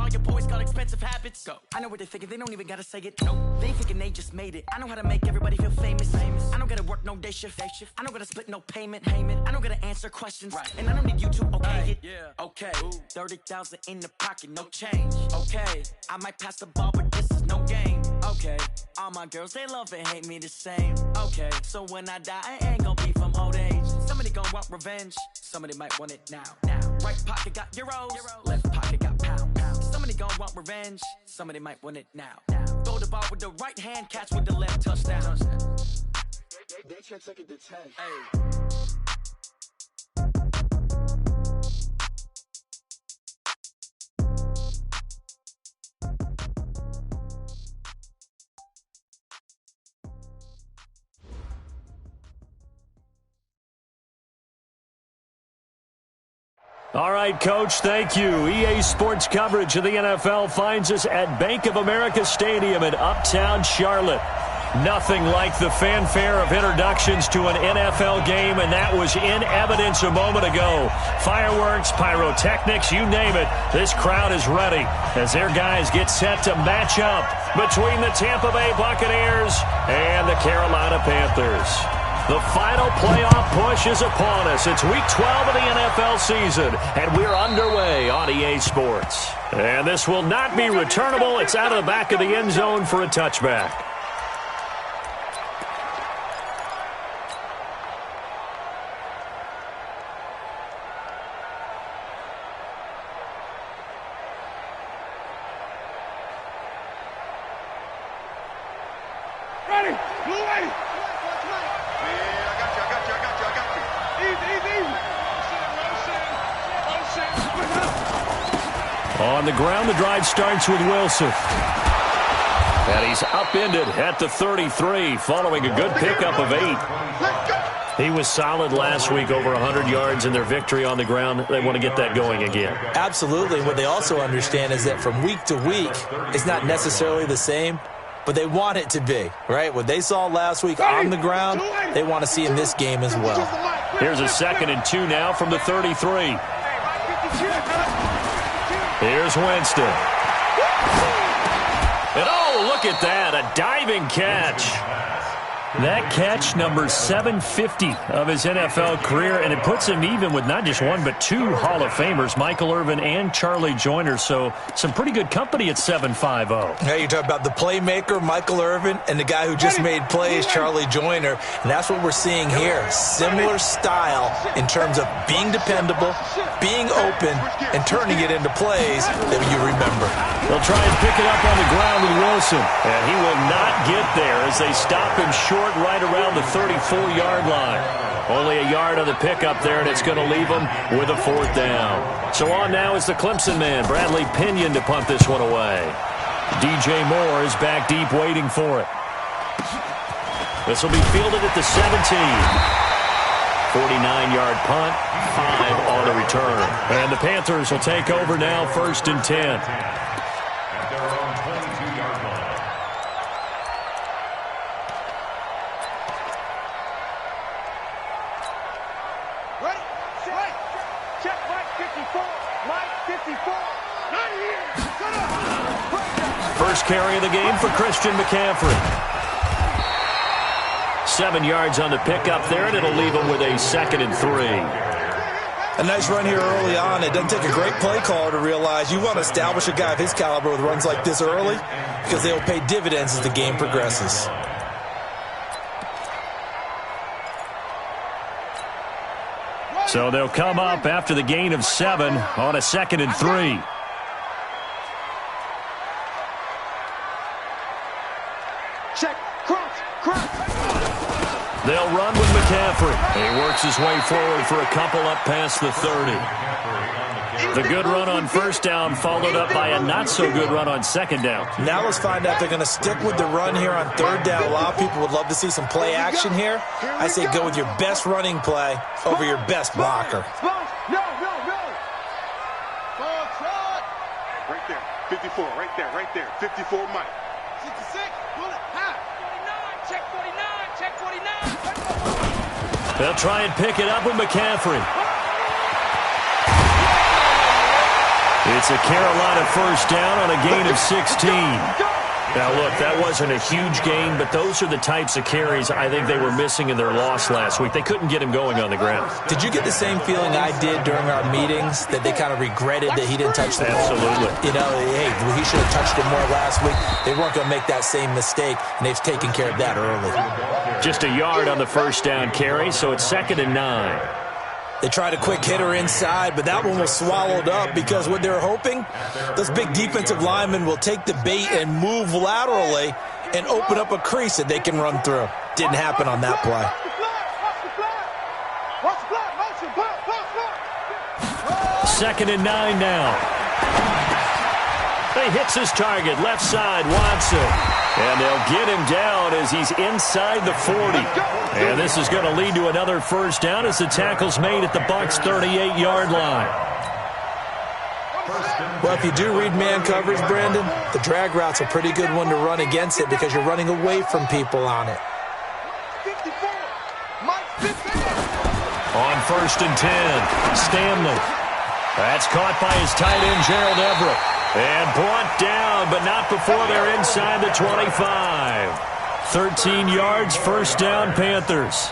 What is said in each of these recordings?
all your boys got expensive habits. Go. I know what they're thinking, they don't even gotta say it. No, they thinking they just made it. I know how to make everybody feel famous. I don't gotta work no day shift. I don't gotta split no payment. I don't gotta answer questions. And I don't need you to okay it. Okay, 30,000 in the pocket, no change. Okay, I might pass the ball, but this is no game. Okay, all my girls, they love and hate me the same. Okay, so when I die, I ain't gonna be from old age. Somebody gonna want revenge, somebody might want it now. Right pocket got euros, left pocket got pounds. Somebody gonna want revenge, somebody might want it now. Throw the ball with the right hand, catch with the left, touchdown. They can't take it to 10. Hey. All right, Coach, thank you. EA Sports coverage of the NFL finds us at Bank of America Stadium in Uptown Charlotte. Nothing like the fanfare of introductions to an NFL game, and that was in evidence a moment ago. Fireworks, pyrotechnics, you name it. This crowd is ready as their guys get set to match up between the Tampa Bay Buccaneers and the Carolina Panthers. The final playoff push is upon us. It's Week 12 of the NFL season, and we're underway on EA Sports. And this will not be returnable. It's out of the back of the end zone for a touchback. Ready, blue lady. On the ground, the drive starts with Wilson. And he's upended at the 33 following a good pickup of 8. He was solid last week, over 100 yards in their victory on the ground. They want to get that going again. Absolutely. What they also understand is that from week to week, it's not necessarily the same, but they want it to be, right? What they saw last week on the ground, they want to see in this game as well. Here's a 2nd and 2 now from the 33. Here's Winston. And oh, look at that, a diving catch. That catch, number 750 of his NFL career, and it puts him even with not just one but 2 Hall of Famers, Michael Irvin and Charlie Joyner. So some pretty good company at 750. Yeah, you're talking about the playmaker, Michael Irvin, and the guy who just made plays, Charlie Joyner. And that's what we're seeing here. Similar style in terms of being dependable, being open, and turning it into plays that you remember. They'll try and pick it up on the ground with Wilson. And he will not get there as they stop him short right around the 34-yard line. Only a yard on the pickup there, and it's going to leave him with a 4th down. So on now is the Clemson man, Bradley Pinion, to punt this one away. DJ Moore is back deep waiting for it. This will be fielded at the 17. 49-yard punt, 5 on the return. And the Panthers will take over now, 1st and 10. First carry of the game for Christian McCaffrey. 7 yards on the pickup there, and it'll leave him with a 2nd and 3. A nice run here early on. It doesn't take a great play caller to realize you want to establish a guy of his caliber with runs like this early because they will pay dividends as the game progresses. So they'll come up after the gain of 7 on a 2nd and 3. Check, cross. They'll run with McCaffrey. He works his way forward for a couple up past the 30. The good run on 1st down followed up by a not-so-good run on 2nd down. Now let's find out if they're going to stick with the run here on 3rd down. A lot of people would love to see some play action here. I say go with your best running play over your best blocker. No. Right there, 54, right there. 54, Mike. 66, pull it, high. 49, check 49. They'll try and pick it up with McCaffrey. It's a Carolina first down on a gain of 16. Now, look, that wasn't a huge gain, but those are the types of carries I think they were missing in their loss last week. They couldn't get him going on the ground. Did you get the same feeling I did during our meetings, that they kind of regretted that he didn't touch the ball? Absolutely. You know, hey, he should have touched it more last week. They weren't going to make that same mistake, and they've taken care of that early. Just a yard on the first down carry, so it's 2nd and 9. They tried a quick hitter inside, but that one was swallowed up because what they're hoping, those big defensive linemen will take the bait and move laterally and open up a crease that they can run through. Didn't happen on that play. 2nd and 9 now. He hits his target, left side, Watson. And they'll get him down as he's inside the 40. And this is going to lead to another first down as the tackle's made at the Bucs' 38-yard line. Well, if you do read man coverage, Brandon, the drag route's a pretty good one to run against it because you're running away from people on it. On 1st and 10, Stanley. That's caught by his tight end, Gerald Everett. And brought down, but not before they're inside the 25. 13 yards, first down, Panthers.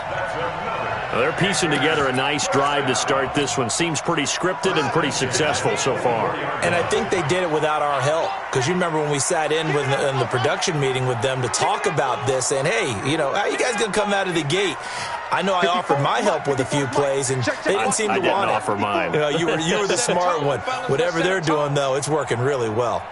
Well, they're piecing together a nice drive to start this one. Seems pretty scripted and pretty successful so far. And I think they did it without our help. Because you remember when we sat in the production meeting with them to talk about this, and hey, you know, how you guys going to come out of the gate? I know I offered my help with a few plays, and they didn't seem to want it. I didn't offer mine. You know, you were the smart one. Whatever they're doing, though, it's working really well.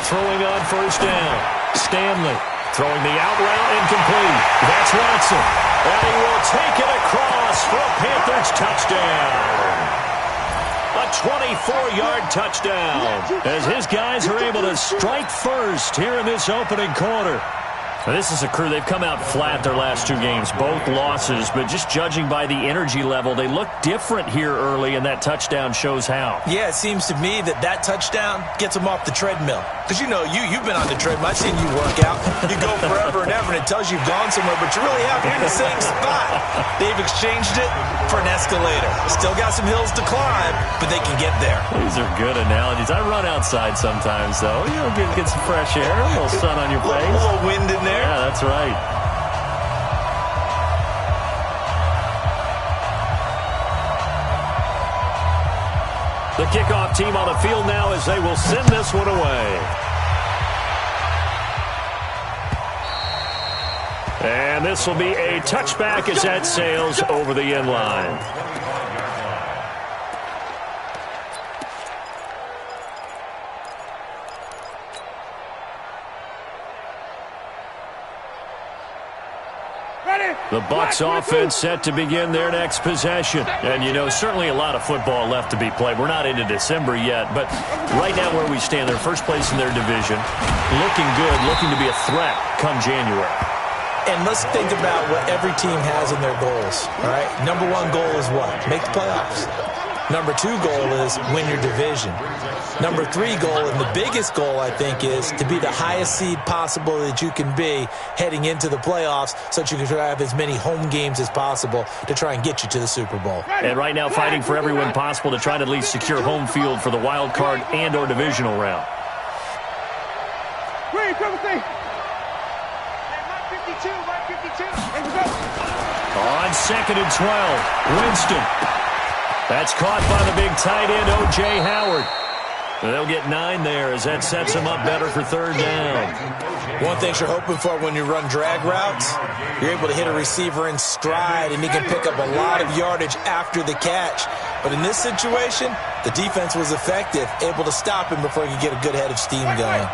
Throwing on first down. Stanley throwing the out route incomplete. That's Watson. And he will take it across for a Panthers touchdown. A 24-yard touchdown as his guys are able to strike first here in this opening quarter. Now, this is a crew, they've come out flat their last 2 games, both losses, but just judging by the energy level, they look different here early, and that touchdown shows how. Yeah, it seems to me that touchdown gets them off the treadmill. Because, you know, you've been on the treadmill. I've seen you work out. You go forever and ever, and it tells you you've gone somewhere, but you really haven't. You're in the same spot. They've exchanged it for an escalator. Still got some hills to climb, but they can get there. These are good analogies. I run outside sometimes, though. You know, get some fresh air, a little sun on your face. A little wind in there. Yeah, that's right. The kickoff team on the field now as they will send this one away. And this will be a touchback as that sails over the end line. The Bucs offense set to begin their next possession. And, you know, certainly a lot of football left to be played. We're not into December yet, but right now where we stand, they're first place in their division. Looking good, looking to be a threat come January. And let's think about what every team has in their goals, all right? Number 1 goal is what? Make the playoffs. Number 2 goal is win your division. Number 3 goal, and the biggest goal, I think, is to be the highest seed possible that you can be heading into the playoffs so that you can have as many home games as possible to try and get you to the Super Bowl. And right now fighting for every win possible to try to at least secure home field for the wild card and or divisional round. On 2nd and 12, Winston. That's caught by the big tight end, O.J. Howard. They'll get 9 there as that sets them up better for 3rd down. One thing you're hoping for when you run drag routes, you're able to hit a receiver in stride, and he can pick up a lot of yardage after the catch. But in this situation, the defense was effective, able to stop him before he could get a good head of steam going.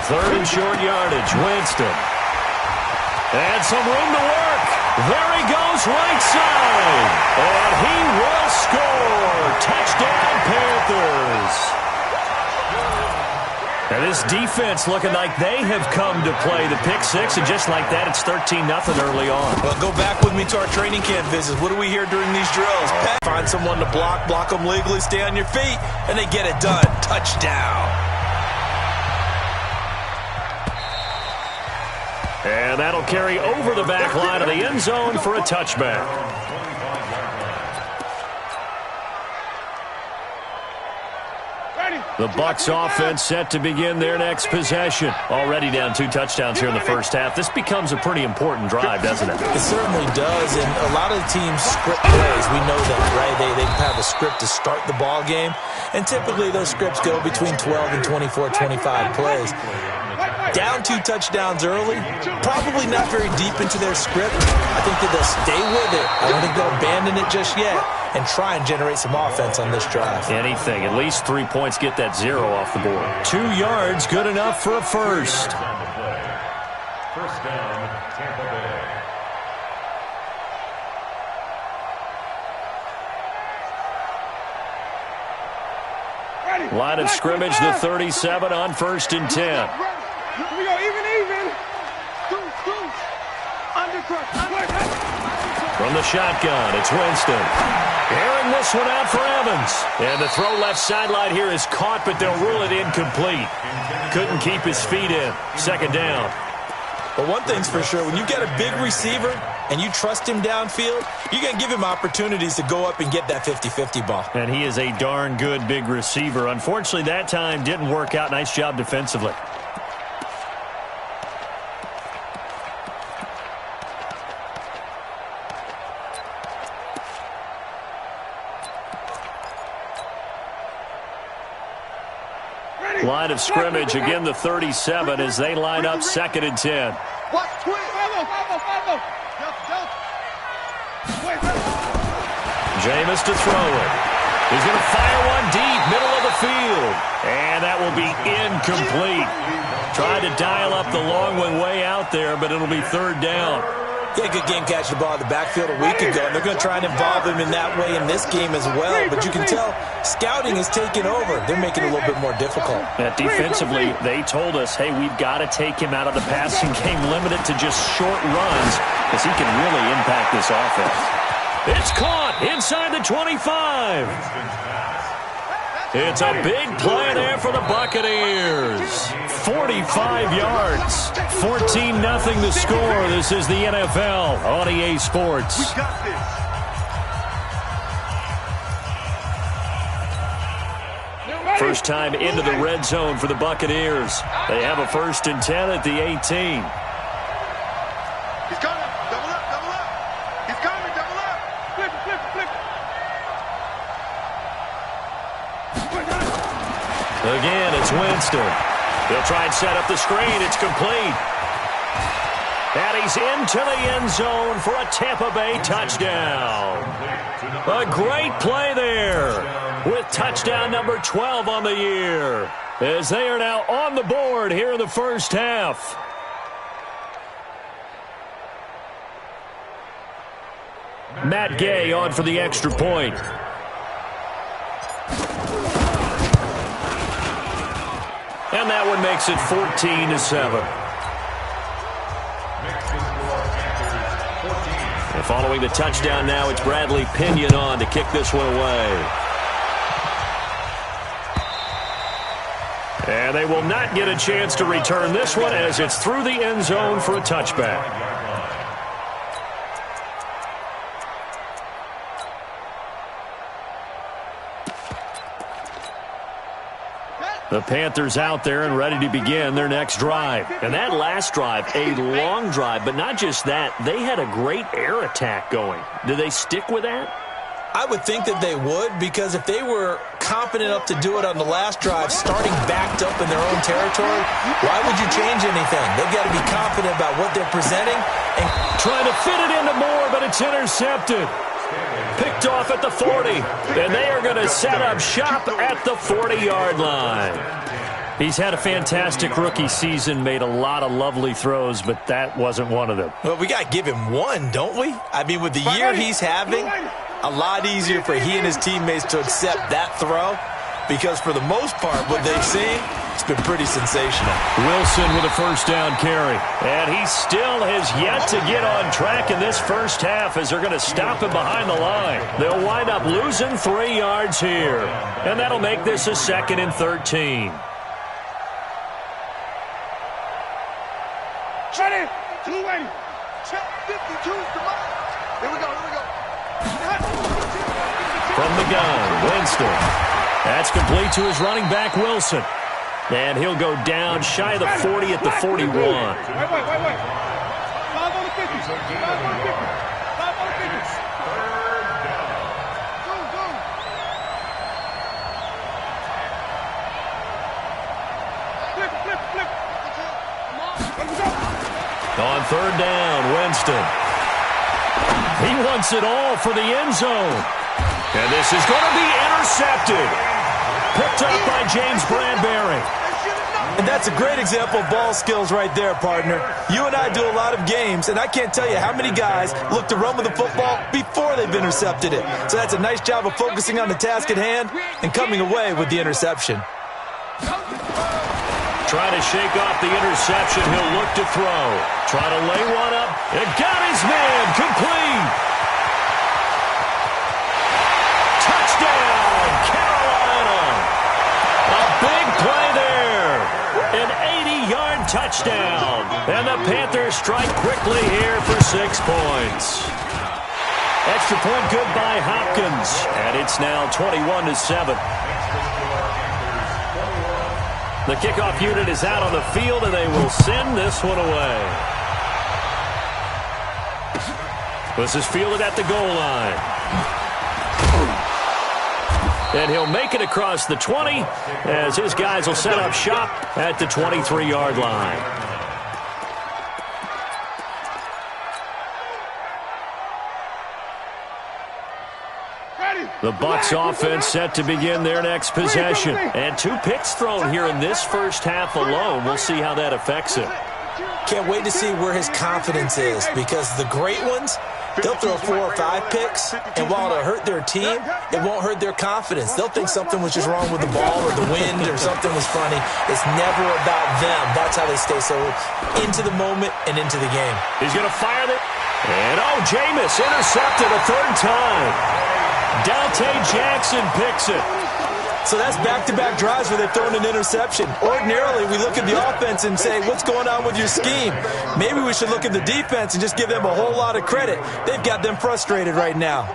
3rd and short yardage, Winston. And some room to work. There he goes, right side. And he will score. Touchdown, Panthers. And this defense looking like they have come to play the pick 6, and just like that, it's 13-0 early on. Well, go back with me to our training camp visits. What do we hear during these drills? Find someone to block them legally, stay on your feet, and they get it done. Touchdown. And that'll carry over the back line of the end zone for a touchback. The Bucs offense set to begin their next possession. Already down 2 touchdowns here in the first half. This becomes a pretty important drive, doesn't it? It certainly does, and a lot of the teams script plays. We know that, right? They have a script to start the ball game, and typically those scripts go between 12 and 24, 25 plays. Down 2 touchdowns early, probably not very deep into their script. I think that they'll stay with it. I don't think they'll abandon it just yet and try and generate some offense on this drive. Anything. At least 3 points, get that 0 off the board. 2 yards, good enough for a first. First down, Tampa Bay. Line of scrimmage, the 37 on 1st and 10. We go even. From the shotgun, it's Winston. Airing this one out for Evans. And the throw left sideline here is caught, but they'll rule it incomplete. Couldn't keep his feet in. 2nd down. But one thing's for sure, when you get a big receiver and you trust him downfield, you're going to give him opportunities to go up and get that 50-50 ball. And he is a darn good big receiver. Unfortunately, that time didn't work out. Nice job defensively. Line of scrimmage, again the 37 as they line up 2nd and 10. Jameis to throw it. He's going to fire one deep, middle of the field. And that will be incomplete. Tried to dial up the long one way out there, but it'll be 3rd down. Yeah, good game catching the ball in the backfield a week ago, and they're going to try and involve him in that way in this game as well. But you can tell scouting is taking over. They're making it a little bit more difficult. Defensively, they told us, hey, we've got to take him out of the passing game, limit it to just short runs, because he can really impact this offense. It's caught inside the 25. It's a big play there for the Buccaneers. 45 yards. 14-0 the score. This is the NFL on EA Sports. We got this. First time into the red zone for the Buccaneers. They have a 1st and 10 at the 18. He's coming. Double up. He's coming. Double up. Flip. Again, it's Winston. He'll try and set up the screen. It's complete. And he's into the end zone for a Tampa Bay touchdown. A great play there with touchdown number 12 on the year as they are now on the board here in the first half. Matt Gay on for the extra point. And that one makes it 14-7. And following the touchdown now, it's Bradley Pinion on to kick this one away. And they will not get a chance to return this one as it's through the end zone for a touchback. The Panthers out there and ready to begin their next drive. And that last drive, a long drive, but not just that. They had a great air attack going. Do they stick with that? I would think that they would, because if they were confident enough to do it on the last drive, starting backed up in their own territory, why would you change anything? They've got to be confident about what they're presenting. And trying to fit it into Moore, but it's intercepted. Picked off at the 40, and they are going to set up shop at the 40-yard line. He's had a fantastic rookie season, made a lot of lovely throws, but that wasn't one of them. Well, we got to give him one, don't we? I mean, with the year he's having, a lot easier for he and his teammates to accept that throw, because for the most part, what they've seen, it's been pretty sensational. Wilson with a first down carry. And he still has yet to get on track in this first half as they're going to stop him behind the line. They'll wind up losing 3 yards here. And that'll make this a 2nd and 13. Ready. Check 52's the mark. Here we go. From the gun, Winston. That's complete to his running back, Wilson. And he'll go down shy of the 40 at the 41. Wait. 5 on the 50. 5 on the 50. 5 on the 50. Third down. Go. Flip. On third down, Winston. He wants it all for the end zone. And this is going to be intercepted. Picked up by James Bradbury. And that's a great example of ball skills right there, partner. You and I do a lot of games, and I can't tell you how many guys look to run with the football before they've intercepted it. So that's a nice job of focusing on the task at hand and coming away with the interception. Trying to shake off the interception. He'll look to throw. Try to lay one up. It got his man. Complete. Touchdown, Carolina. A big play there. An 80-yard touchdown. And the Panthers strike quickly here for 6 points. Extra point good by Hopkins. And it's now 21-7. The kickoff unit is out on the field, and they will send this one away. This is fielded at the goal line. And he'll make it across the 20 as his guys will set up shop at the 23-yard line. The Bucs offense set to begin their next possession. And 2 picks thrown here in this first half alone. We'll see how that affects him. Can't wait to see where his confidence is, because the great ones, they'll throw 4 or 5 picks, and while it'll hurt their team, it won't hurt their confidence. They'll think something was just wrong with the ball or the wind or something was funny. It's never about them. That's how they stay so into the moment and into the game. He's going to fire it. And, Jameis intercepted a 3rd time. Dante Jackson picks it. So that's back-to-back drives where they've thrown an interception. Ordinarily, we look at the offense and say, what's going on with your scheme? Maybe we should look at the defense and just give them a whole lot of credit. They've got them frustrated right now.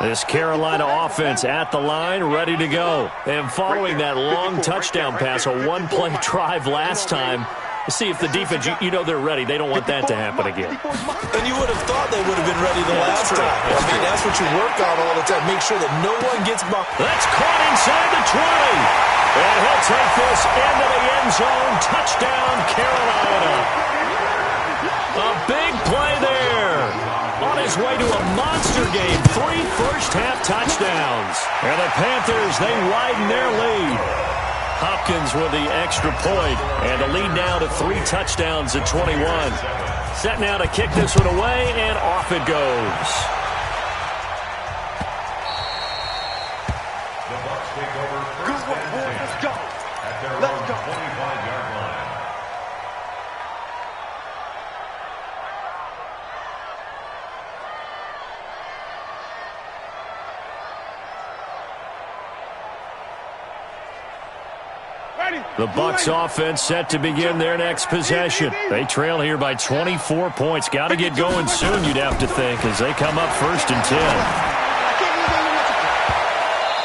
This Carolina offense at the line, ready to go. And following that long touchdown pass, a 1-play drive last time, see if the defense, you know they're ready. They don't want that to happen again. And you would have thought they would have been ready the last time. I mean, that's what you work on all the time. Make sure that no one gets by. That's caught inside the 20. And he'll take this into the end zone. Touchdown, Carolina. A big play there. On his way to a monster game. 3 first-half touchdowns. And the Panthers, they widen their lead. Hopkins with the extra point, and the lead now to 3 touchdowns at 21. Set now to kick this one away, and off it goes. The Bucs take over first and 10 Let's go. at their own 25-yard line. The Bucs offense set to begin their next possession. They trail here by 24 points. Got to get going soon, you'd have to think, as they come up 1st and 10.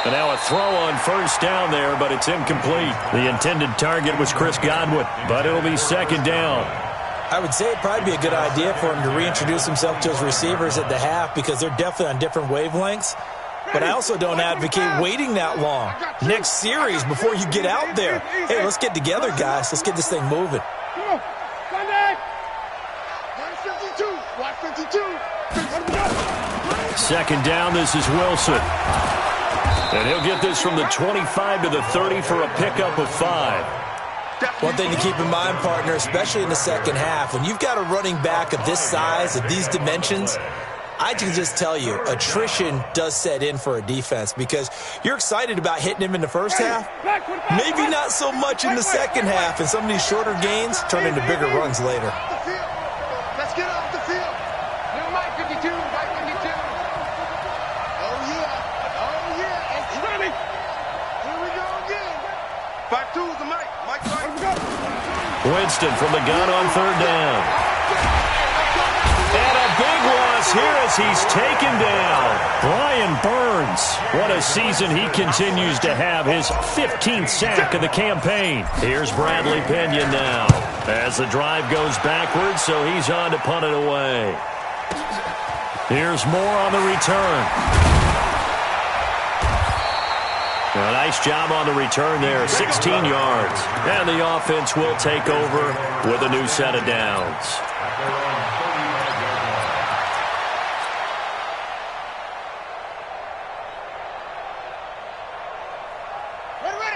And now a throw on 1st down there, but it's incomplete. The intended target was Chris Godwin, but it'll be 2nd down. I would say it'd probably be a good idea for him to reintroduce himself to his receivers at the half, because they're definitely on different wavelengths. But I also don't advocate waiting that long. Next series before you get out there. Hey, let's get together, guys. Let's get this thing moving. Come on. Sunday. 152. 152. 2nd down, this is Wilson. And he'll get this from the 25 to the 30 for a pickup of 5. One thing to keep in mind, partner, especially in the second half, when you've got a running back of this size, of these dimensions, I can just tell you, attrition does set in for a defense, because you're excited about hitting him in the first half. Maybe not so much in the second half, and some of these shorter gains turn into bigger runs later. Let's get off the field. New Mike 52, Mike 52. Oh, yeah. And he's running. Here we go again. 5-2 is the Mike. Mike. Winston from the gun on 3rd down. here as he's taken down. Brian Burns. What a season he continues to have. His 15th sack of the campaign. Here's Bradley Pinion now as the drive goes backwards, so he's on to punt it away. Here's Moore on the return. A nice job on the return there, 16 yards. And the offense will take over with a new set of downs.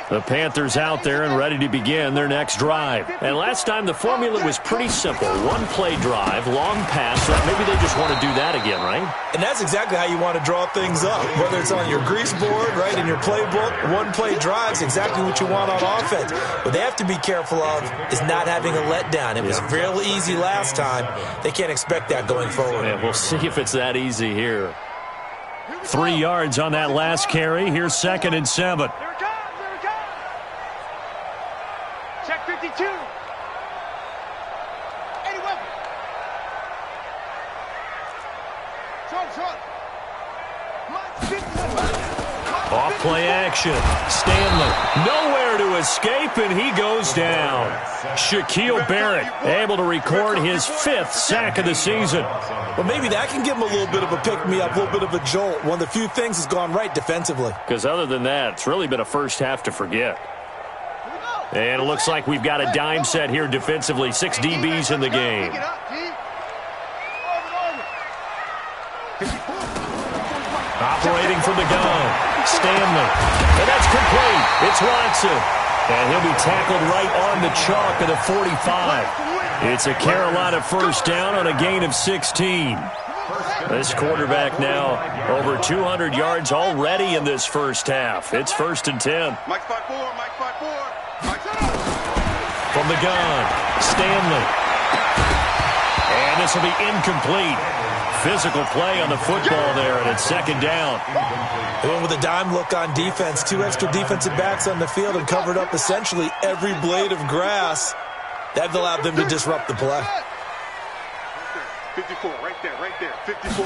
The Panthers out there and ready to begin their next drive. And last time the formula was pretty simple. One-play drive, long pass. So maybe they just want to do that again, right? And that's exactly how you want to draw things up. Whether it's on your grease board, right, in your playbook, one-play drives, exactly what you want on offense. What they have to be careful of is not having a letdown. It was real easy last time. They can't expect that going forward. Yeah, we'll see if it's that easy here. 3 yards on that last carry. Here's 2nd and 7. Check 52. 80 weapon. Short. Off play action. Stanley nowhere to escape, and he goes down. Shaquille Barrett able to record his 5th sack of the season. Well, maybe that can give him a little bit of a pick-me-up, a little bit of a jolt. One of the few things has gone right defensively. Because other than that, it's really been a first half to forget. And it looks like we've got a dime set here defensively. 6 DBs in the game. Operating from the gun. Stanley. And that's complete. It's Watson. And he'll be tackled right on the chalk of the 45. It's a Carolina first down on a gain of 16. This quarterback now over 200 yards already in this first half. It's 1st and 10. Mike 5-4. From the gun, Stanley. And this will be incomplete. Physical play on the football there, and it's 2nd down. They went with a dime look on defense. 2 extra defensive backs on the field and covered up essentially every blade of grass. That allowed them to disrupt the play. 54, right there. 54.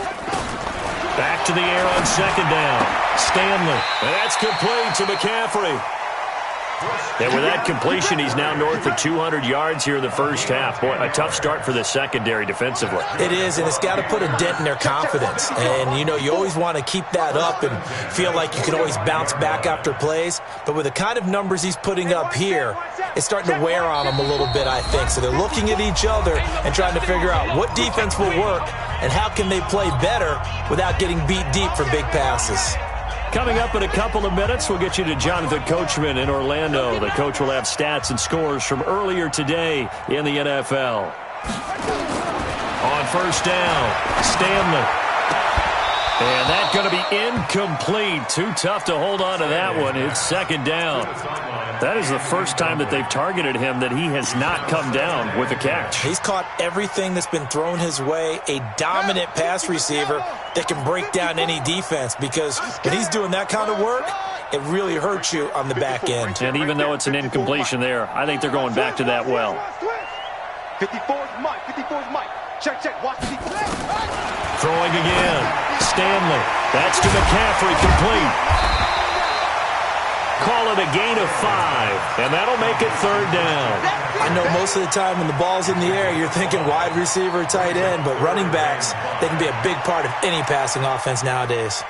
Back to the air on 2nd down. Stanley. And that's complete to McCaffrey. And with that completion, he's now north of 200 yards here in the first half. Boy, a tough start for the secondary defensively. It is, and it's got to put a dent in their confidence. And, you know, you always want to keep that up and feel like you can always bounce back after plays. But with the kind of numbers he's putting up here, it's starting to wear on them a little bit, I think. So they're looking at each other and trying to figure out what defense will work and how can they play better without getting beat deep for big passes. Coming up in a couple of minutes, we'll get you to Jonathan Coachman in Orlando. The coach will have stats and scores from earlier today in the NFL. On first down, Stanley. And that's going to be incomplete. Too tough to hold on to that one. It's 2nd down. That is the first time that they've targeted him that he has not come down with a catch. He's caught everything that's been thrown his way. A dominant pass receiver that can break down any defense, because when he's doing that kind of work, it really hurts you on the back end. And even though it's an incompletion there, I think they're going back to that well. 54's Mike. Check. Watch the Throwing again. Stanley. That's to McCaffrey, complete. Call it a gain of 5, and that'll make it 3rd down. I know most of the time when the ball's in the air, you're thinking wide receiver, tight end, but running backs, they can be a big part of any passing offense nowadays.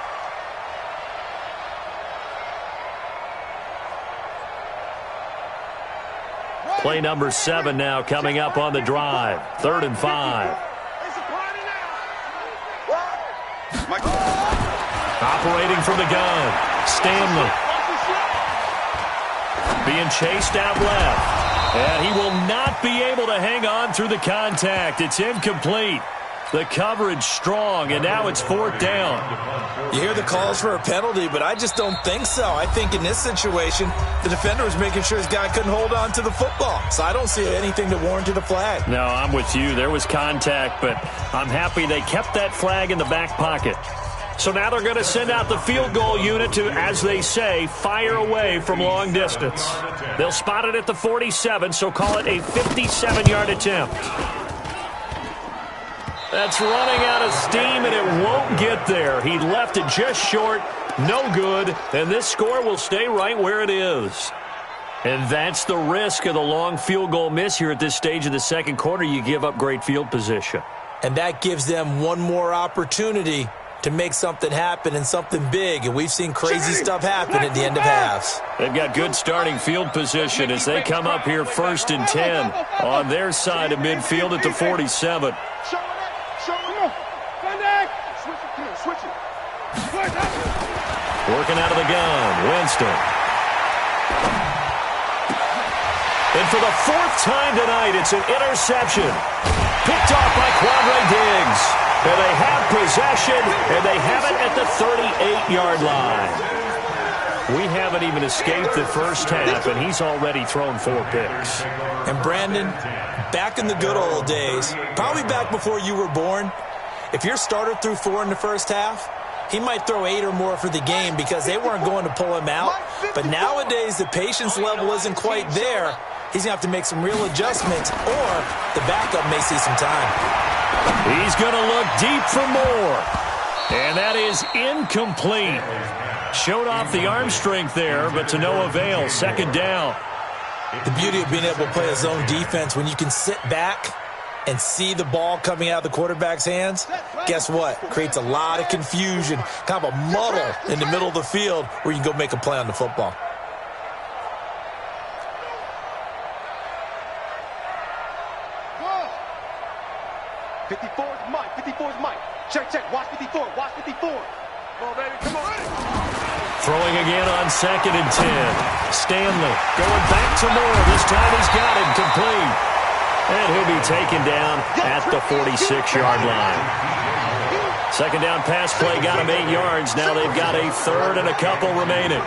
Play number 7 now coming up on the drive. 3rd and 5. Operating from the gun. Stanley. Being chased out left. And he will not be able to hang on through the contact. It's incomplete. The coverage strong, and now it's 4th down. You hear the calls for a penalty, but I just don't think so. I think in this situation, the defender was making sure his guy couldn't hold on to the football. So I don't see anything that warranted a flag. No, I'm with you. There was contact, but I'm happy they kept that flag in the back pocket. So now they're going to send out the field goal unit to, as they say, fire away from long distance. They'll spot it at the 47, so call it a 57-yard attempt. That's running out of steam, and it won't get there. He left it just short, no good, and this score will stay right where it is. And that's the risk of the long field goal miss here at this stage of the second quarter. You give up great field position. And that gives them one more opportunity to make something happen and something big. And we've seen crazy stuff happen at the end of halves. They've got good starting field position as they come up here 1st and 10 on their side of midfield at the 47. Working out of the gun, Winston. And for the 4th time tonight, it's an interception. Picked off by Quandre Diggs. And they have possession, and they have it at the 38-yard line. We haven't even escaped the first half, and he's already thrown 4 picks. And Brandon, back in the good old days, probably back before you were born, if your starter threw 4 in the first half, he might throw 8 or more for the game because they weren't going to pull him out. But nowadays, the patience level isn't quite there. He's going to have to make some real adjustments, or the backup may see some time. He's going to look deep for more. And that is incomplete. Showed off the arm strength there, but to no avail. 2nd down. The beauty of being able to play a zone defense when you can sit back and see the ball coming out of the quarterback's hands, guess what? Creates a lot of confusion, kind of a muddle in the middle of the field where you can go make a play on the football. Check. Watch 54. Watch 54. Come on, baby. Come on. Throwing again on 2nd and 10. Stanley going back to Moore. This time he's got it complete. And he'll be taken down at the 46-yard line. 2nd down pass play got him 8 yards. Now they've got a 3rd and a couple remaining.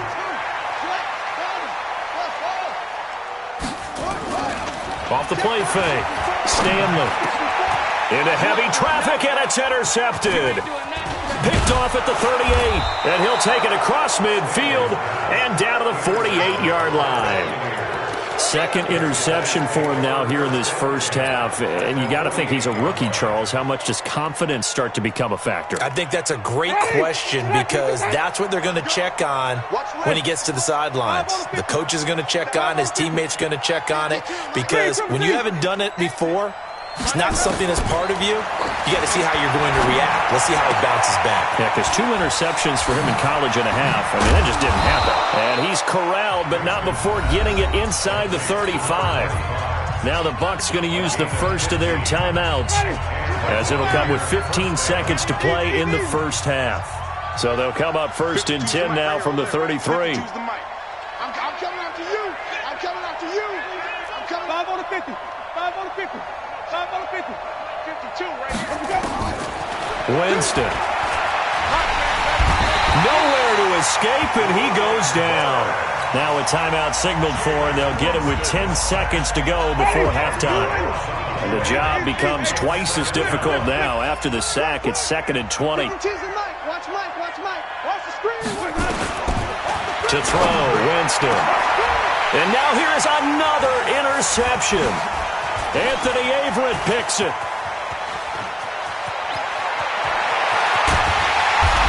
Off the play fake. Stanley. Into heavy traffic, and it's intercepted. Picked off at the 38, and he'll take it across midfield and down to the 48-yard line. 2nd interception for him now here in this first half. And you got to think he's a rookie, Charles. How much does confidence start to become a factor? I think that's a great question because that's what they're going to check on when he gets to the sidelines. The coach is going to check on, his teammates going to check on it, because when you haven't done it before, it's not something that's part of you. You got to see how you're going to react. Let's see how he bounces back. Yeah, because 2 interceptions for him in college and a half. I mean, that just didn't happen. And he's corralled, but not before getting it inside the 35. Now the Bucs going to use the first of their timeouts, as it'll come with 15 seconds to play in the first half. So they'll come up 1st and 10 now from the 33. I'm coming after you. I'm coming after you. I'm coming. 5 on the 50. 5 on the 50. 5 on the 50. 52 right here. Winston. Nowhere to escape, and he goes down. Now a timeout signaled for, and they'll get it with 10 seconds to go before halftime. And the job becomes twice as difficult now. After the sack, it's 2nd and 20. Watch Mike. Watch the screen. To throw, Winston. And now here's another interception. Anthony Averett picks it.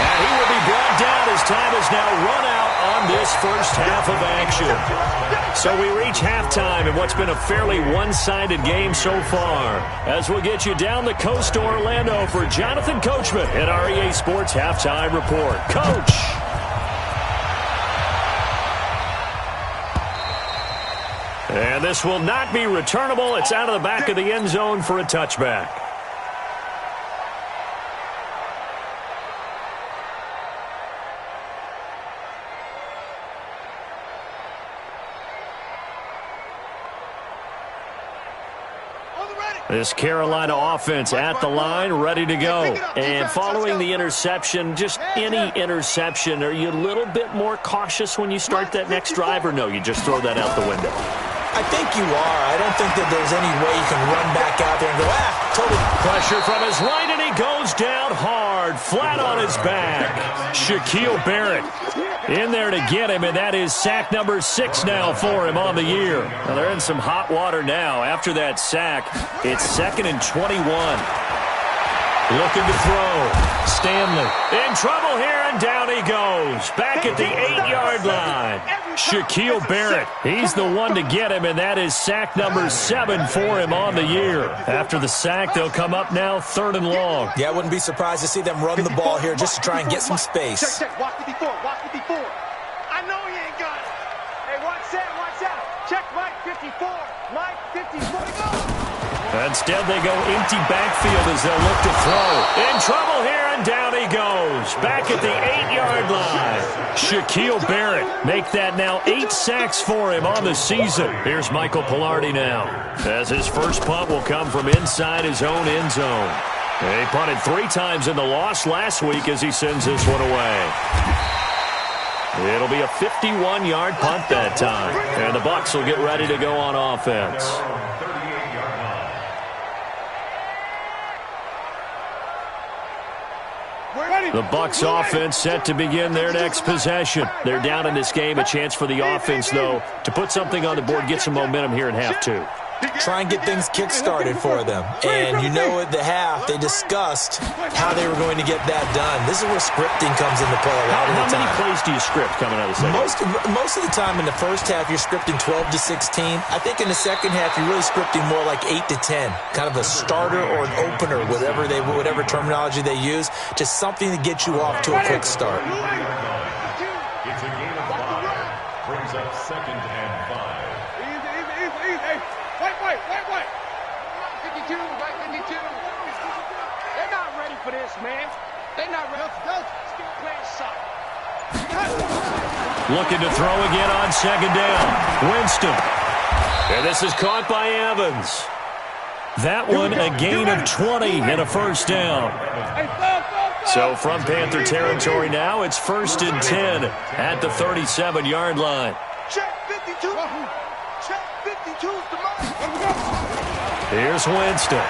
And he will be brought down as time is now run out on this first half of action. So we reach halftime in what's been a fairly one-sided game so far. As we'll get you down the coast to Orlando for Jonathan Coachman at our EA Sports Halftime Report. Coach! And this will not be returnable. It's out of the back of the end zone for a touchback. This Carolina offense at the line, ready to go. And following the interception, just any interception, are you a little bit more cautious when you start that next drive, or no, you just throw that out the window? I think you are. I don't think that there's any way you can run back out there and go, totally. Pressure from his right, and he goes down hard, flat on his back. Shaquille Barrett in there to get him, and that is sack number 6 now for him on the year. Now they're in some hot water now. After that sack, it's 2nd and 21. Looking to throw. Stanley in trouble here, and down he goes. Back at the 8-yard line. Shaquille Barrett, he's the one to get him, and that is sack number 7 for him on the year. After the sack, they'll come up now 3rd and long. Yeah, I wouldn't be surprised to see them run the ball here just to try and get some space. Check. Watch the before. I know he ain't got it. Hey, watch that. Check Mike 54. Mike 54. Go. Instead, they go empty backfield as they'll look to throw. In trouble here, and down he goes. Back at the 8-yard line. Shaquille Barrett make that now 8 sacks for him on the season. Here's Michael Pilardi now, as his first punt will come from inside his own end zone. He punted 3 times in the loss last week as he sends this one away. It'll be a 51-yard punt that time, and the Bucs will get ready to go on offense. The Bucs offense set to begin their next possession. They're down in this game. A chance for the offense, though, to put something on the board, get some momentum here in half 2. Try and get things kick-started for them. And you know at the half, they discussed how they were going to get that done. This is where scripting comes into play a lot of the time. How many plays do you script coming out of the second? Most of the time in the first half, you're scripting 12 to 16. I think in the second half, you're really scripting more like 8 to 10. Kind of a starter or an opener, whatever terminology they use. Just something to get you off to a quick start. It's a game of 5. Brings up 2nd and 5. Easy. Wait. 52, right 52. They're not ready for this, man. They're not ready. Still playing shot. Looking to throw again on 2nd down. Winston. And this is caught by Evans. That one a gain of 20 and a first down. So from Panther territory now, it's 1st and 10 at the 37-yard line. Check 52. Check 52's the money. Here's Winston.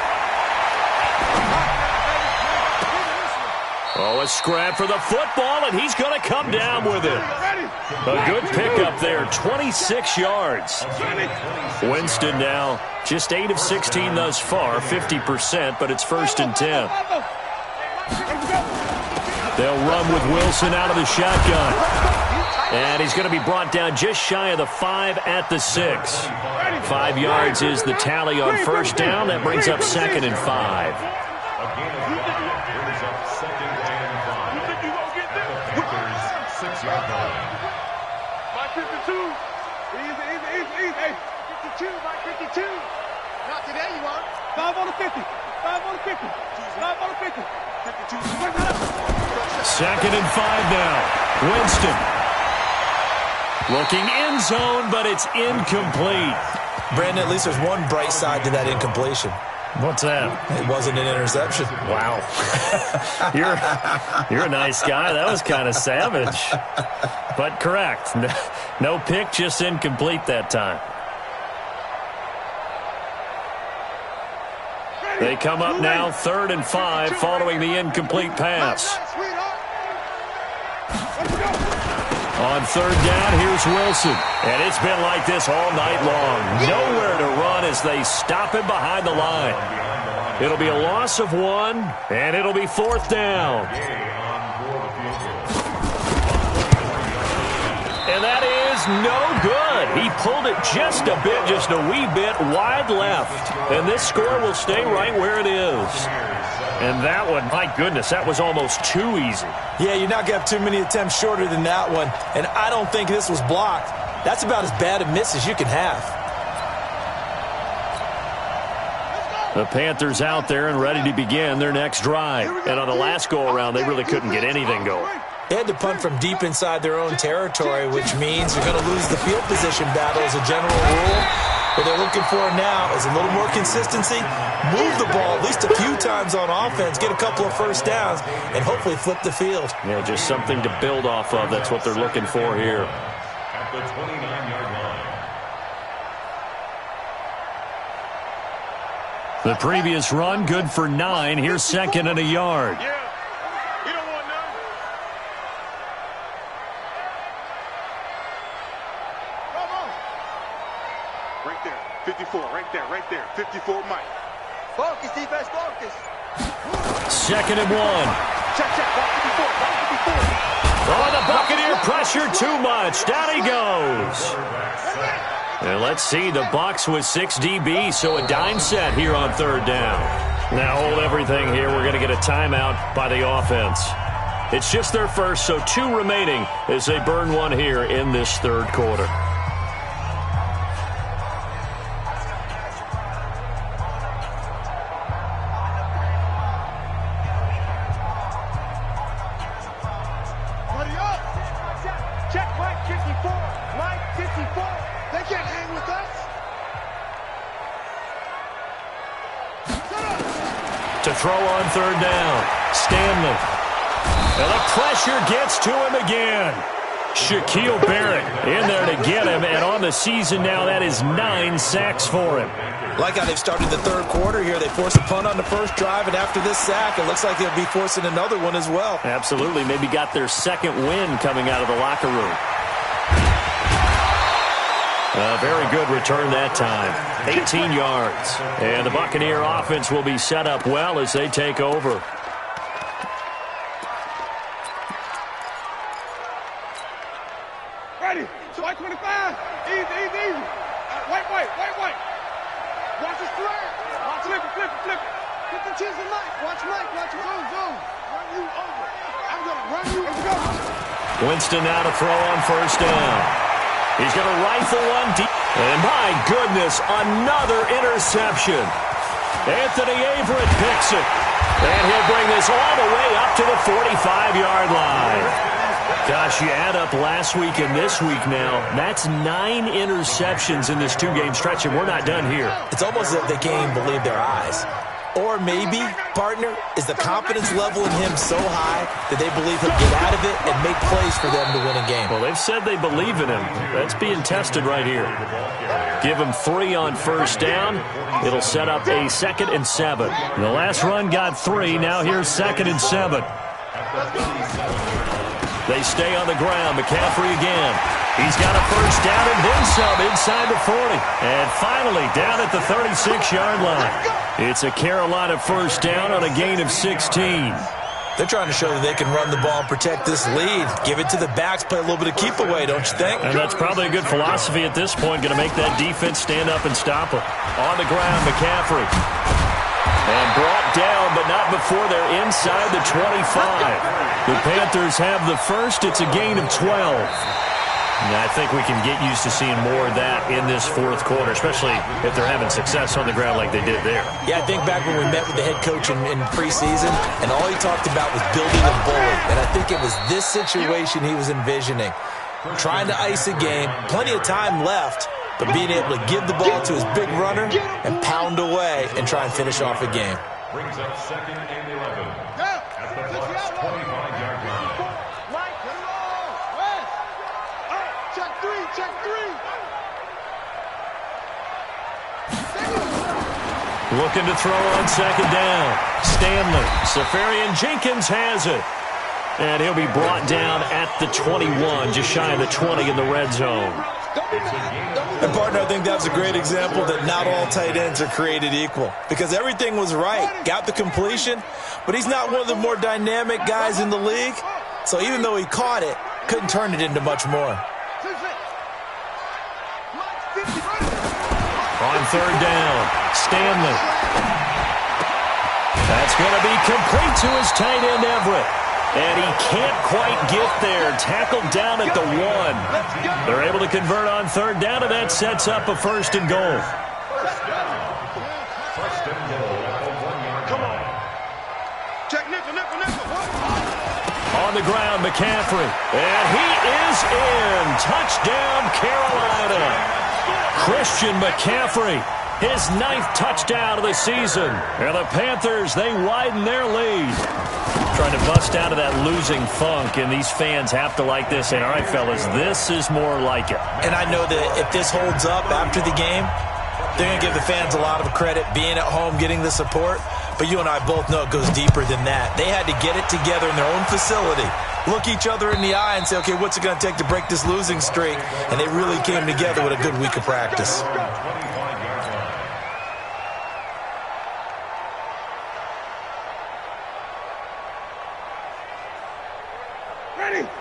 Oh, a scrap for the football, and he's going to come down with it. A good pickup there, 26 yards. Winston now just 8 of 16 thus far, 50%, but it's 1st and 10. They'll run with Wilson out of the shotgun. And he's going to be brought down just shy of the 5 at the 6. 5 yards is the tally on 1st down. That brings up 2nd and 5. Brings up 2nd and 5. The Panthers' 6-yard line. My 52. Easy. 52, my 52. Not today, you won't. 5 on the 50. 5 on the 50. 5 on the 50. 52. 2nd and 5 now. Winston. Looking end zone, but it's incomplete. Brandon, at least there's one bright side to that incompletion. What's that? It wasn't an interception. Wow. You're a nice guy. That was kind of savage. But correct. No pick, just incomplete that time. They come up now 3rd and 5 following the incomplete pass. On 3rd down, here's Wilson. And it's been like this all night long. Nowhere to run as they stop him behind the line. It'll be a loss of 1, and it'll be 4th down. And that is no good. He pulled it just a wee bit wide left. And this score will stay right where it is. And that one, my goodness, that was almost too easy. Yeah, you're not going to have too many attempts shorter than that one. And I don't think this was blocked. That's about as bad a miss as you can have. The Panthers out there and ready to begin their next drive. And on the last go-around, they really couldn't get anything going. They had to punt from deep inside their own territory, which means you're going to lose the field position battle as a general rule. What they're looking for now is a little more consistency, move the ball at least a few times on offense, get a couple of first downs, and hopefully flip the field. Yeah, just something to build off of. That's what they're looking for here. At the 29-yard line. The previous run, good for 9. Here's 2nd and a yard. Yeah. You don't want none. Come on. Right there. 54. Right there. 54, Mike. Focus, defense, focus. 2nd and 1. Oh, the Buccaneer pressure too much. Down he goes. And let's see, the Bucs with 6 DB, so a dime set here on 3rd down. Now hold everything here. We're going to get a timeout by the offense. It's just their first, so 2 remaining as they burn one here in this 3rd quarter. To throw on 3rd down, Stanley. And the pressure gets to him again. Shaquille Barrett in there to get him, and on the season now, that is 9 sacks for him. Like how they've started the 3rd quarter here. They force a punt on the first drive, and after this sack, it looks like they'll be forcing another one as well. Absolutely. Maybe got their 2nd win coming out of the locker room. A very good return that time. 18 yards. And the Buccaneer offense will be set up well as they take over. Ready. White 25. Easy. White. Watch the square. Watch flip it. Get the cheese of Mike. Watch Mike. Zoom. Run you over. I'm going to run you. Let's go. Winston now to throw on 1st down. He's going to rifle one deep. And my goodness, another interception. Anthony Averett picks it. And he'll bring this all the way up to the 45-yard line. Gosh, you add up last week and this week now, that's 9 interceptions in this 2-game stretch, and we're not done here. It's almost as if they can't even believe their eyes. Or maybe, partner, is the confidence level in him so high that they believe he'll get out of it and make plays for them to win a game. Well, they've said they believe in him. That's being tested right here. Give him 3 on 1st down. It'll set up a 2nd and 7. The last run got 3. Now here's 2nd and 7. They stay on the ground. McCaffrey again. He's got a 1st down and then some inside the 40. And finally down at the 36-yard line. It's a Carolina 1st down on a gain of 16. They're trying to show that they can run the ball and protect this lead. Give it to the backs, play a little bit of keep away, don't you think? And that's probably a good philosophy at this point. Going to make that defense stand up and stop them. On the ground, McCaffrey. And brought down, but not before they're inside the 25. The Panthers have the 1st. It's a gain of 12. And I think we can get used to seeing more of that in this 4th quarter, especially if they're having success on the ground like they did there. Yeah, I think back when we met with the head coach in preseason, and all he talked about was building a bully. And I think it was this situation he was envisioning. Trying to ice a game, plenty of time left, but being able to give the ball to his big runner and pound away and try and finish off a game. Brings up 2nd and 11. At the Bucs' 25-yard line. Check three. Looking to throw on 2nd down. Stanley. Safarian Jenkins has it. And he'll be brought down at the 21, just shy of the 20 in the red zone. And, partner, I think that's a great example that not all tight ends are created equal. Because everything was right. Got the completion, but he's not one of the more dynamic guys in the league. So even though he caught it, couldn't turn it into much more. On 3rd down, Stanley. That's going to be complete to his tight end, Everett. And he can't quite get there. Tackled down at the 1. They're able to convert on 3rd down, and that sets up a 1st and goal. Come on. Check nickel. On the ground, McCaffrey. And he is in. Touchdown, Carolina. Christian McCaffrey, his 9th touchdown of the season. And the Panthers, they widen their lead. Trying to bust out of that losing funk, and these fans have to like this. And, all right, fellas, this is more like it. And I know that if this holds up after the game, they're going to give the fans a lot of credit, being at home, getting the support. But you and I both know it goes deeper than that. They had to get it together in their own facility, look each other in the eye and say, okay, what's it going to take to break this losing streak? And they really came together with a good week of practice.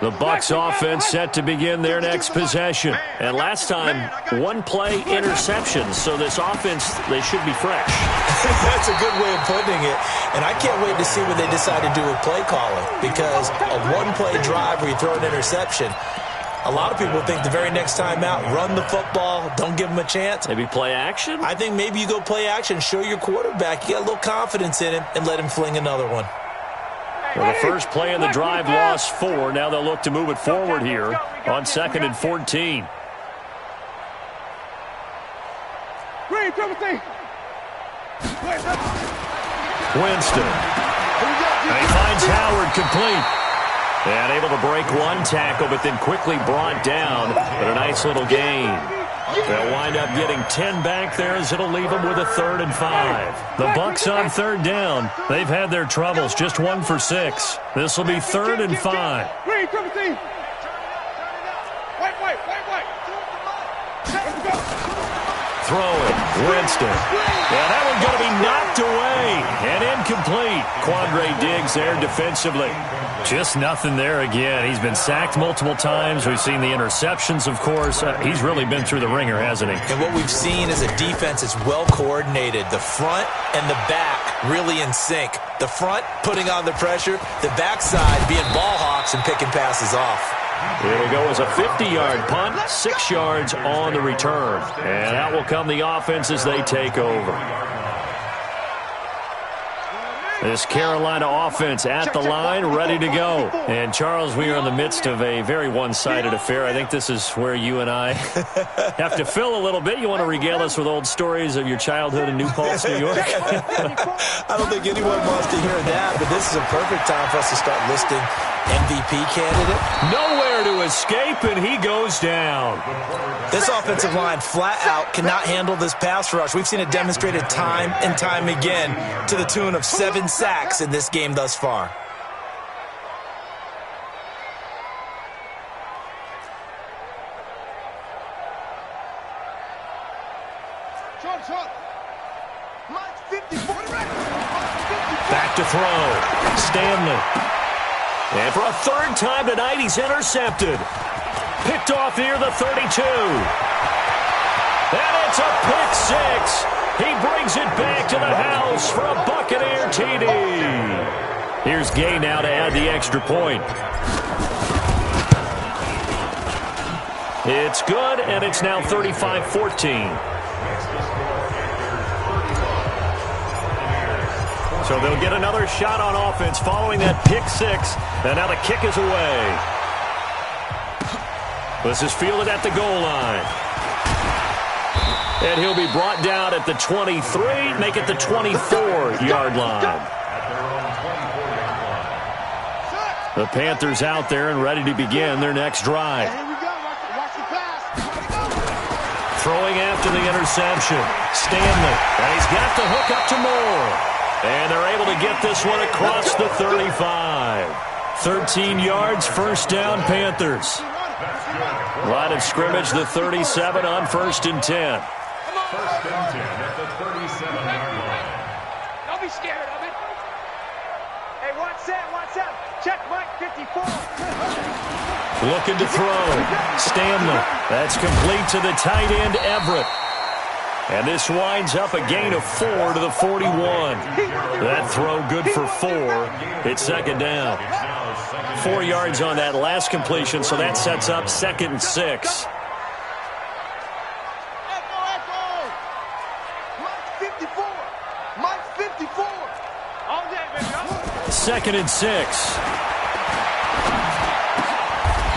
The Bucs offense set to begin their next possession. And last time, one-play interception. So this offense, they should be fresh. That's a good way of putting it. And I can't wait to see what they decide to do with play calling. Because a one-play drive where you throw an interception, a lot of people think the very next time out, run the football, don't give them a chance. Maybe play action? I think maybe you go play action, show your quarterback you got a little confidence in him, and let him fling another one. Well, the first play of the drive lost 4. Now they'll look to move it forward here on 2nd and 14. Winston. And he finds Howard complete. And able to break one tackle, but then quickly brought down. But a nice little gain. They'll wind up getting 10 back there as it'll leave them with a 3rd and 5. The Bucs on 3rd down. They've had their troubles, just 1 for 6. This will be 3rd and 5. Throwing, Winston. Yeah, that one's going to be knocked away and incomplete. Quandre Diggs there defensively. Just nothing there again. He's been sacked multiple times. We've seen the interceptions, of course. He's really been through the ringer, hasn't he? And what we've seen is a defense that's well coordinated. The front and the back really in sync. The front putting on the pressure, the backside being ball hawks and picking passes off. It'll go as a 50-yard punt, 6 yards on the return. And out will come the offense as they take over. This Carolina offense at the line, ready to go. And, Charles, we are in the midst of a very one-sided affair. I think this is where you and I have to fill a little bit. You want to regale us with old stories of your childhood in New Paltz, New York? I don't think anyone wants to hear that, but this is a perfect time for us to start listing MVP candidate. Nowhere to escape, and he goes down. This offensive line flat out cannot handle this pass rush. We've seen it demonstrated time and time again to the tune of 7 sacks in this game thus far. Back to throw. Stanley. And for a 3rd time tonight, he's intercepted. Picked off near the 32. And it's a pick 6. He brings it back to the house for a Buccaneer TD. Here's Gay now to add the extra point. It's good, and it's now 35-14. So they'll get another shot on offense following that pick 6. And now the kick is away. This is fielded at the goal line. And he'll be brought down at the 23, make it the 24-yard line. The Panthers out there and ready to begin their next drive. Throwing after the interception. Stanley. And he's got the hook up to Moore. And they're able to get this one across the 35. 13 yards, 1st down, Panthers. Line of scrimmage, the 37 on 1st and 10. 1st and 10 at the 37-yard line. Don't be scared of it. Hey, watch out. Check Mike 54. Looking to throw. Stanley. That's complete to the tight end, Everett. And this winds up a gain of 4 to the 41. That throw good for 4. It's 2nd down. 4 yards on that last completion, so that sets up 2nd and 6. Mike 54. All day, baby. 2nd and 6.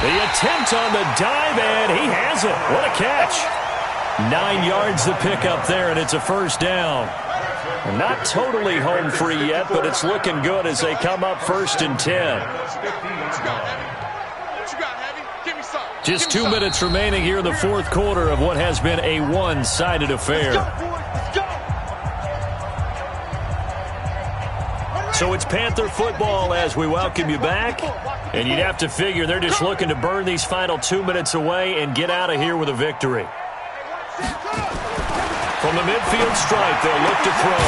The attempt on the dive, and he has it. What a catch. 9 yards to pick up there, and it's a 1st down. Not totally home free yet, but it's looking good as they come up 1st and 10. Just 2 minutes remaining here in the 4th quarter of what has been a one-sided affair. So it's Panther football as we welcome you back. And you'd have to figure they're just looking to burn these final 2 minutes away and get out of here with a victory. From the midfield stripe, they'll look to throw.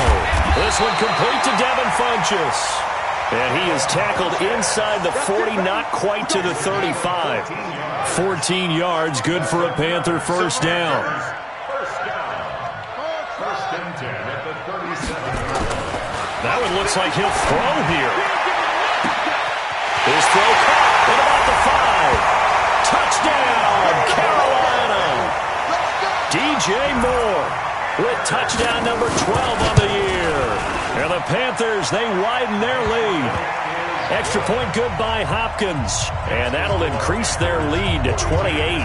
This one complete to Devin Funchess. And he is tackled inside the 40, not quite to the 35. 14 yards, good for a Panther first down. First and 10 at the 37. That one looks like he'll throw here. His throw caught at about the 5. Touchdown, Carolina. DJ Moore with touchdown number 12 on the year. And the Panthers, they widen their lead. Extra point good by Hopkins. And that'll increase their lead to 28.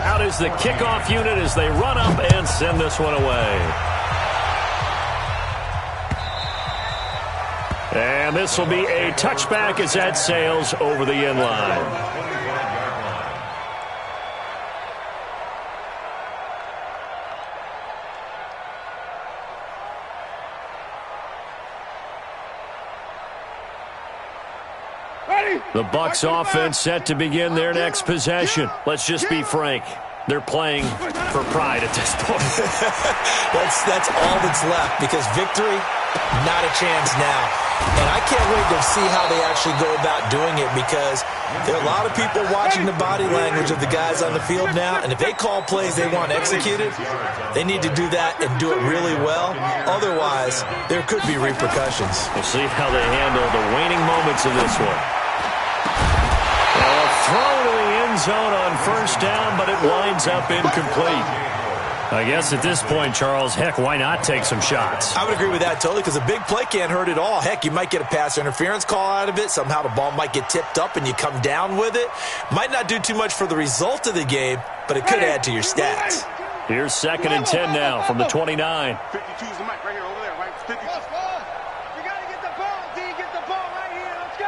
Out is the kickoff unit as they run up and send this one away. And this will be a touchback as that sails over the end line. The Bucs offense set to begin their next possession. Let's just be frank. They're playing for pride at this point. That's all that's left because victory, not a chance now. And I can't wait to see how they actually go about doing it because there are a lot of people watching the body language of the guys on the field now. And if they call plays they want executed, they need to do that and do it really well. Otherwise, there could be repercussions. We'll see how they handle the waning moments of this one. Throw to the end zone on first down, but it winds up incomplete. I guess at this point, Charles, heck, why not take some shots? I would agree with that totally because a big play can't hurt at all. Heck, you might get a pass interference call out of it. Somehow the ball might get tipped up and you come down with it. Might not do too much for the result of the game, but it could add to your stats. Here's 2nd and 10 now from the 29. 52 is the mic right here, over there, right? 50. You got to get the ball, D. Get the ball right here. Let's go.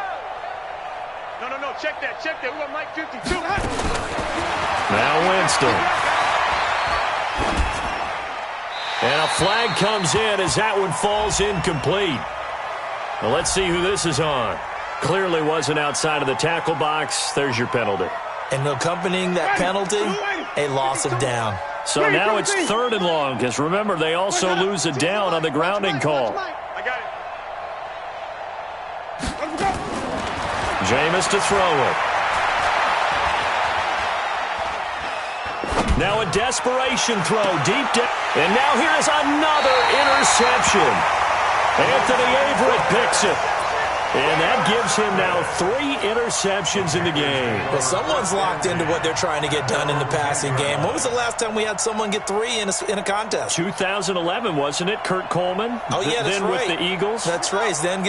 No. Check that. We want Mike 52. Now Winston. And a flag comes in as that one falls incomplete. Well, let's see who this is on. Clearly wasn't outside of the tackle box. There's your penalty. And accompanying that penalty, a loss of down. So now it's 3rd and long because remember, they also lose a down on the grounding call. I got it. Jameis to throw it. Now a desperation throw deep down. And now here's another interception. Anthony Averett picks it. And that gives him now 3 interceptions in the game. Well, someone's locked into what they're trying to get done in the passing game. When was the last time we had someone get 3 in a contest? 2011, wasn't it? Kurt Coleman? Oh, yeah, that's then right. With the Eagles? That's right. Then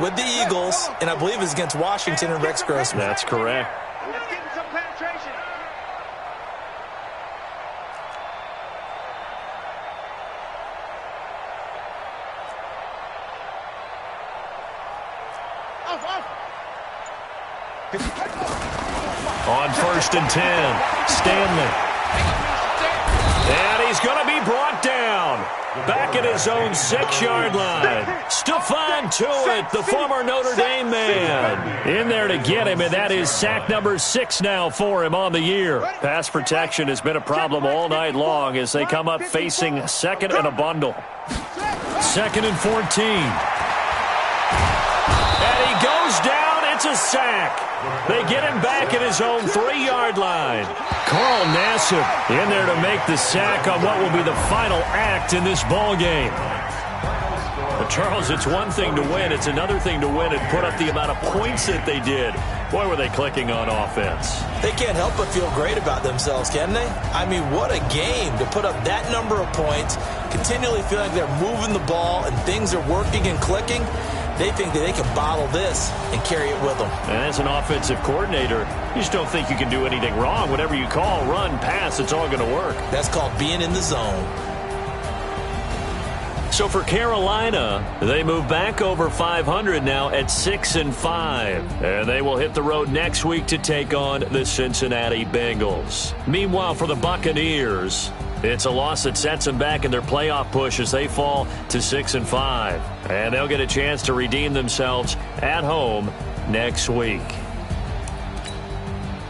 with the Eagles, and I believe it was against Washington and Rex Grossman. That's correct. Let's get some penetration. On 1st and 10, Stanley. And he's going to be brought down. Back at his own 6-yard line. Stephon Tuitt, the former Notre Dame man. In there to get him, and that is sack number 6 now for him on the year. Pass protection has been a problem all night long as they come up facing 2nd and a bundle. 2nd and 14. And he goes down. It's a sack. They get him back at his own 3-yard line. Carl Nassib in there to make the sack on what will be the final act in this ball game. But Charles, it's one thing to win. It's another thing to win and put up the amount of points that they did. Boy, were they clicking on offense. They can't help but feel great about themselves, can they? I mean, what a game to put up that number of points, continually feeling like they're moving the ball and things are working and clicking. They think that they can bottle this and carry it with them. And as an offensive coordinator, you just don't think you can do anything wrong. Whatever you call, run, pass, it's all going to work. That's called being in the zone. So for Carolina, they move back over 500 now at 6-5. And they will hit the road next week to take on the Cincinnati Bengals. Meanwhile, for the Buccaneers, it's a loss that sets them back in their playoff push as they fall to 6-5. And they'll get a chance to redeem themselves at home next week.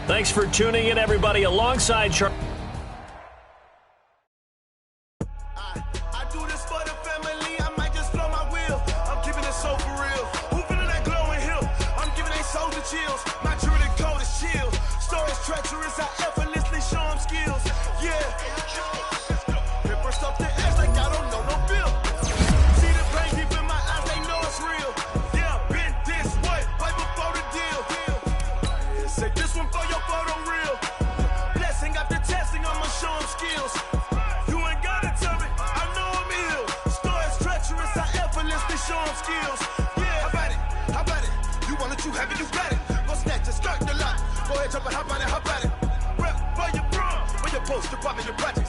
Thanks for tuning in, everybody, alongside Charlie. I do this for the family. I might just blow my wheel. I'm keeping it so for real. Who finna them skills. Yeah, how about it? How about it? You want it, you have it, you got it. Go snatch it, skirt the lot. Go ahead, jump it, how about it? How about it? Rep for your bro, for your poster, pop in your project.